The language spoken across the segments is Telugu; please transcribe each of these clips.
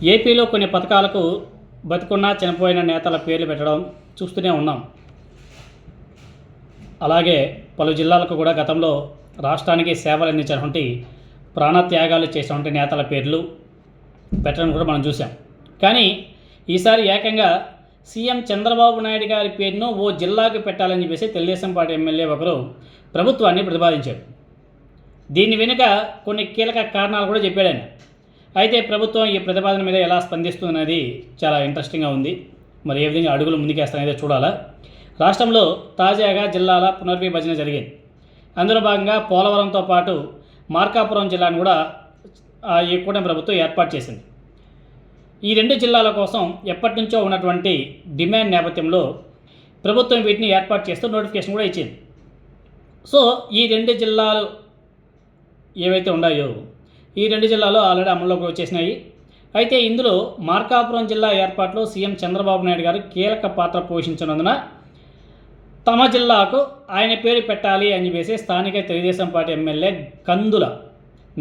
ఏపీలో కొన్ని పథకాలకు బతికున్న చనిపోయిన నేతల పేర్లు పెట్టడం చూస్తూనే ఉన్నాం. అలాగే పలు జిల్లాలకు కూడా గతంలో రాష్ట్రానికి సేవలు అందించినటువంటి ప్రాణత్యాగాలు చేసినటువంటి నేతల పేర్లు పెట్టడం కూడా మనం చూసాం. కానీ ఈసారి ఏకంగా సీఎం చంద్రబాబు నాయుడు గారి పేరును ఓ జిల్లాకు పెట్టాలని చెప్పేసి తెలుగుదేశం పార్టీ ఎమ్మెల్యే ఒకరు ప్రభుత్వాన్ని ప్రతిపాదించాడు. దీని వెనుక కొన్ని కీలక కారణాలు కూడా చెప్పాడు ఆయన. అయితే ప్రభుత్వం ఈ ప్రతిపాదన మీద ఎలా స్పందిస్తుందనేది చాలా ఇంట్రెస్టింగ్గా ఉంది. మరి ఏ విధంగా అడుగులు ముందుకేస్తానైతే చూడాలా. రాష్ట్రంలో తాజాగా జిల్లాల పునర్విభజన జరిగింది. అందులో భాగంగా పోలవరంతో పాటు మార్కాపురం జిల్లాను కూడా ఈ కూటమి ప్రభుత్వం ఏర్పాటు చేసింది. ఈ రెండు జిల్లాల కోసం ఎప్పటి నుంచో ఉన్నటువంటి డిమాండ్ నేపథ్యంలో ప్రభుత్వం వీటిని ఏర్పాటు చేస్తూ నోటిఫికేషన్ కూడా ఇచ్చింది. సో ఈ రెండు జిల్లాలు ఏవైతే ఉన్నాయో ఈ రెండు జిల్లాలు ఆల్రెడీ అమల్లోకి వచ్చేసినాయి. అయితే ఇందులో మార్కాపురం జిల్లా ఏర్పాటులో సీఎం చంద్రబాబు నాయుడు గారు కీలక పాత్ర పోషించినందున తమ జిల్లాకు ఆయన పేరు పెట్టాలి అని చెప్పేసి స్థానిక తెలుగుదేశం పార్టీ ఎమ్మెల్యే కందుల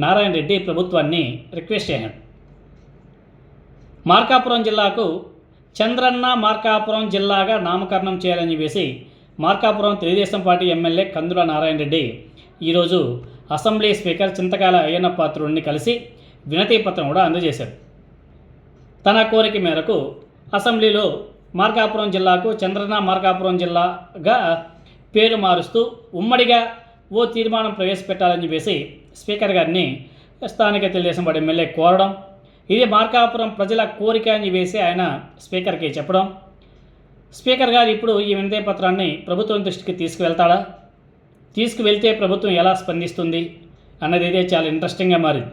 నారాయణ రెడ్డి ప్రభుత్వాన్ని రిక్వెస్ట్ చేశాడు. మార్కాపురం జిల్లాకు చంద్రన్న మార్కాపురం జిల్లాగా నామకరణం చేయాలని చెప్పేసి మార్కాపురం తెలుగుదేశం పార్టీ ఎమ్మెల్యే కందుల నారాయణ రెడ్డి ఈరోజు అసెంబ్లీ స్పీకర్ చింతకాయల అయ్యన్న పాత్రుడిని కలిసి వినతి పత్రం కూడా అందజేశారు. తన కోరిక మేరకు అసెంబ్లీలో మార్కాపురం జిల్లాకు చంద్రన్న మార్కాపురం జిల్లాగా పేరు మారుస్తూ ఉమ్మడిగా ఓ తీర్మానం ప్రవేశపెట్టాలని చెప్పేసి స్పీకర్ గారిని స్థానిక తెలుగుదేశం పార్టీ ఎమ్మెల్యే కోరడం, ఇది మార్కాపురం ప్రజల కోరిక అని చెప్పేసి ఆయన స్పీకర్కి చెప్పడం. స్పీకర్ గారు ఇప్పుడు ఈ వినతి పత్రాన్ని ప్రభుత్వం దృష్టికి తీసుకువెళ్తాడా, తీసుకువెళ్తే ప్రభుత్వం ఎలా స్పందిస్తుంది అన్నది అయితే చాలా ఇంట్రెస్టింగ్గా మారింది.